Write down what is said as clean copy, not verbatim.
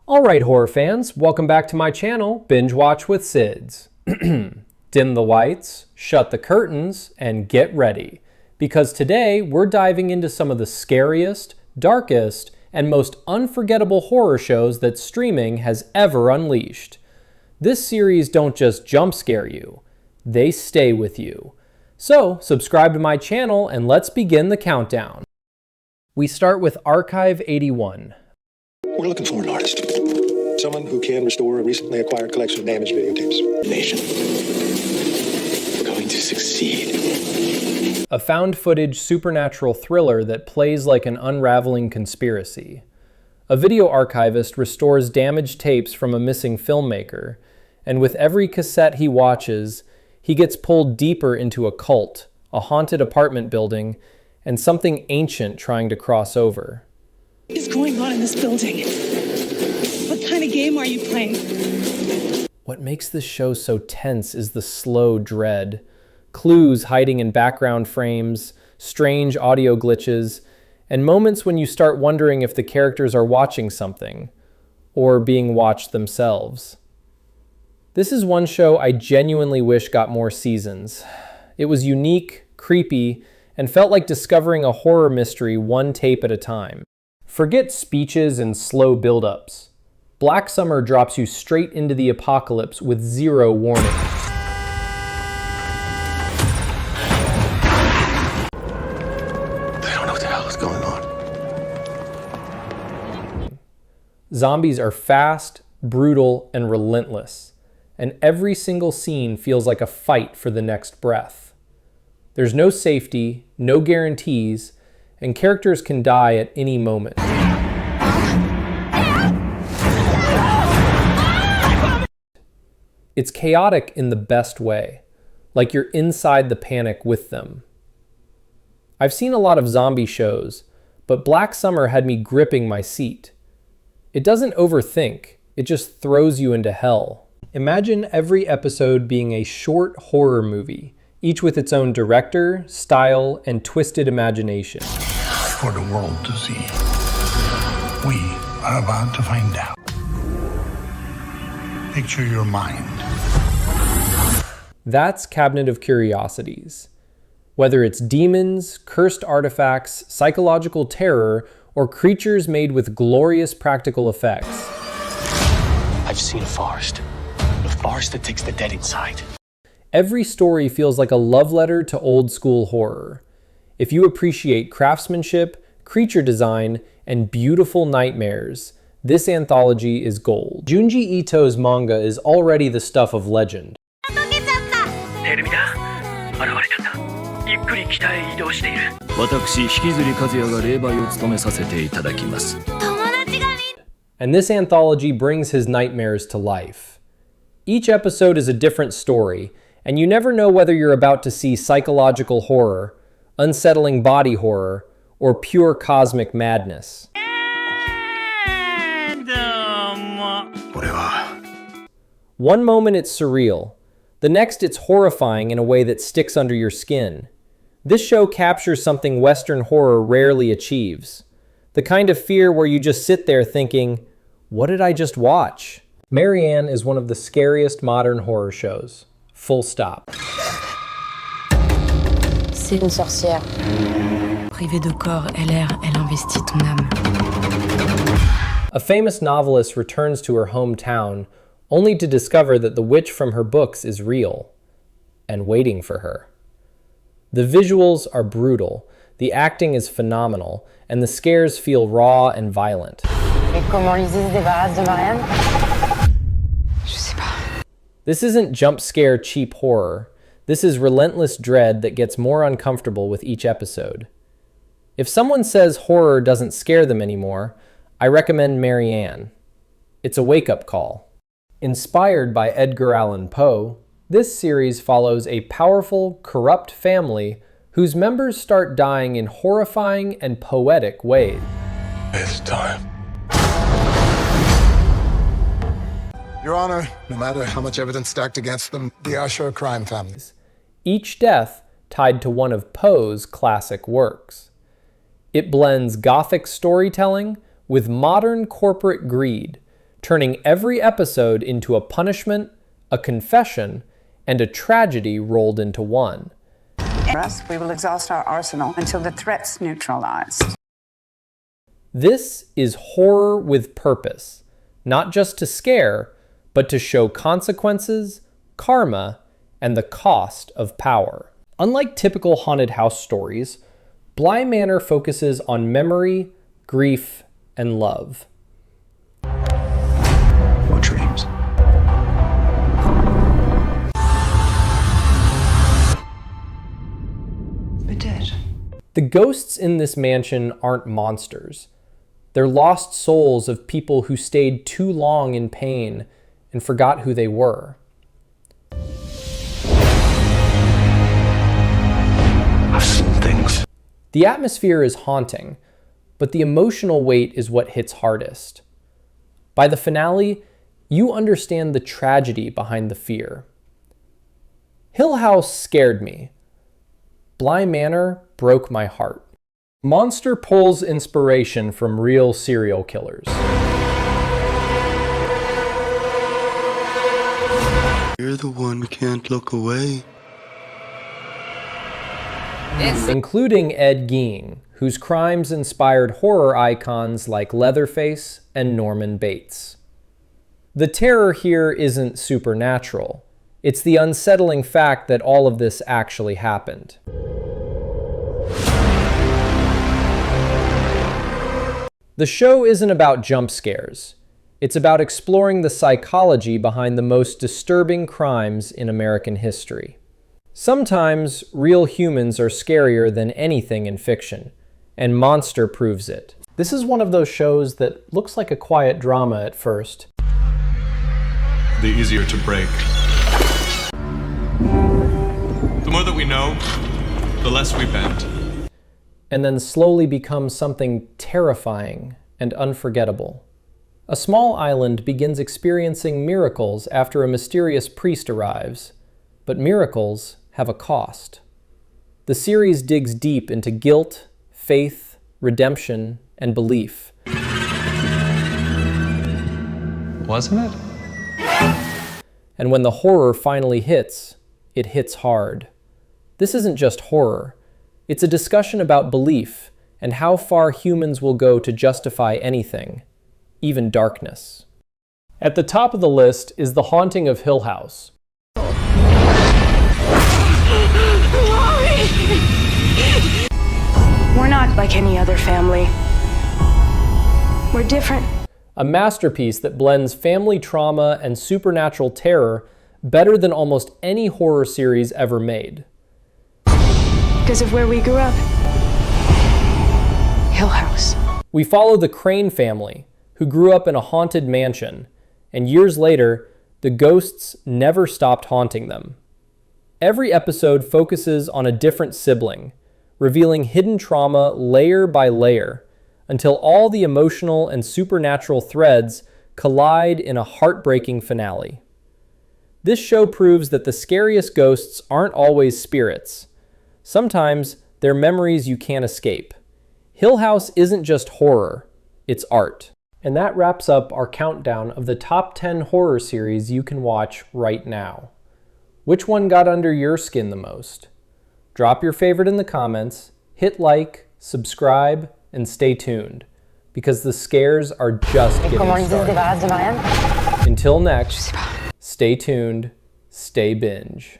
Alright horror fans, welcome back to my channel, Binge Watch with Sids. Dim the lights, shut the curtains, and get ready. Because today we're diving into some of the scariest, darkest, and most unforgettable horror shows that streaming has ever unleashed. This series don't just jump scare you, they stay with you. So subscribe to my channel and let's begin the countdown. We start with Archive 81. We're looking for an artist. Someone who can restore a recently acquired collection of damaged videotapes. Nation. We're going to succeed. A found-footage supernatural thriller that plays like an unraveling conspiracy. A video archivist restores damaged tapes from a missing filmmaker, and with every cassette he watches, he gets pulled deeper into a cult, a haunted apartment building, and something ancient trying to cross over. What is going on in this building? What kind of game are you playing? What makes this show so tense is the slow dread. Clues hiding in background frames, strange audio glitches, and moments when you start wondering if the characters are watching something, or being watched themselves. This is one show I genuinely wish got more seasons. It was unique, creepy, and felt like discovering a horror mystery one tape at a time. Forget speeches and slow build-ups. Black Summer drops you straight into the apocalypse with zero warning. They don't know what the hell is going on. Zombies are fast, brutal, and relentless, and every single scene feels like a fight for the next breath. There's no safety, no guarantees, and characters can die at any moment. It's chaotic in the best way, like you're inside the panic with them. I've seen a lot of zombie shows, but Black Summer had me gripping my seat. It doesn't overthink, it just throws you into hell. Imagine every episode being a short horror movie, each with its own director, style, and twisted imagination. For the world to see, we are about to find out. Picture your mind. That's Cabinet of Curiosities. Whether it's demons, cursed artifacts, psychological terror, or creatures made with glorious practical effects. I've seen a forest that takes the dead inside. Every story feels like a love letter to old school horror. If you appreciate craftsmanship, creature design, and beautiful nightmares, this anthology is gold. Junji Ito's manga is already the stuff of legend. And this anthology brings his nightmares to life. Each episode is a different story, and you never know whether you're about to see psychological horror, unsettling body horror, or pure cosmic madness. One moment it's surreal, the next it's horrifying in a way that sticks under your skin. This show captures something Western horror rarely achieves. The kind of fear where you just sit there thinking, what did I just watch? Marianne is one of the scariest modern horror shows. Full stop. C'est une sorcière. Privée de corps, elle investit ton âme. A famous novelist returns to her hometown only to discover that the witch from her books is real and waiting for her. The visuals are brutal, the acting is phenomenal, and the scares feel raw and violent. Et comment Lizzie se débarrasse de Marianne? Je sais pas. This isn't jump scare cheap horror. This is relentless dread that gets more uncomfortable with each episode. If someone says horror doesn't scare them anymore, I recommend Marianne. It's a wake-up call. Inspired by Edgar Allan Poe, this series follows a powerful, corrupt family whose members start dying in horrifying and poetic ways. It's time. Your Honor, no matter how much evidence stacked against them, they are sure crime families. Each death tied to one of Poe's classic works. It blends Gothic storytelling with modern corporate greed, turning every episode into a punishment, a confession, and a tragedy rolled into one. For us, we will exhaust our arsenal until the threat's neutralized. This is horror with purpose, not just to scare, but to show consequences, karma, and the cost of power. Unlike typical haunted house stories, Bly Manor focuses on memory, grief, and love. Or dreams. We're dead. The ghosts in this mansion aren't monsters. They're lost souls of people who stayed too long in pain and forgot who they were. I've seen things. The atmosphere is haunting, but the emotional weight is what hits hardest. By the finale, you understand the tragedy behind the fear. Hill House scared me. Bly Manor broke my heart. Monster pulls inspiration from real serial killers. You're the one who can't look away. Including Ed Gein, whose crimes inspired horror icons like Leatherface and Norman Bates. The terror here isn't supernatural. It's the unsettling fact that all of this actually happened. The show isn't about jump scares. It's about exploring the psychology behind the most disturbing crimes in American history. Sometimes real humans are scarier than anything in fiction, and Monster proves it. This is one of those shows that looks like a quiet drama at first. The easier to break. The more that we know, the less we bend. And then slowly becomes something terrifying and unforgettable. A small island begins experiencing miracles after a mysterious priest arrives, but miracles have a cost. The series digs deep into guilt, faith, redemption, and belief. Wasn't it? And when the horror finally hits, it hits hard. This isn't just horror. It's a discussion about belief and how far humans will go to justify anything, even darkness. At the top of the list is The Haunting of Hill House. We're not like any other family. We're different. A masterpiece that blends family trauma and supernatural terror better than almost any horror series ever made. Because of where we grew up. Hill House. We follow the Crane family, who grew up in a haunted mansion, and years later, the ghosts never stopped haunting them. Every episode focuses on a different sibling, revealing hidden trauma layer by layer, until all the emotional and supernatural threads collide in a heartbreaking finale. This show proves that the scariest ghosts aren't always spirits. Sometimes they're memories you can't escape. Hill House isn't just horror, it's art. And that wraps up our countdown of the top 10 horror series you can watch right now. Which one got under your skin the most? Drop your favorite in the comments, hit like, subscribe, and stay tuned, because the scares are just getting started. Until next, stay tuned, stay binge.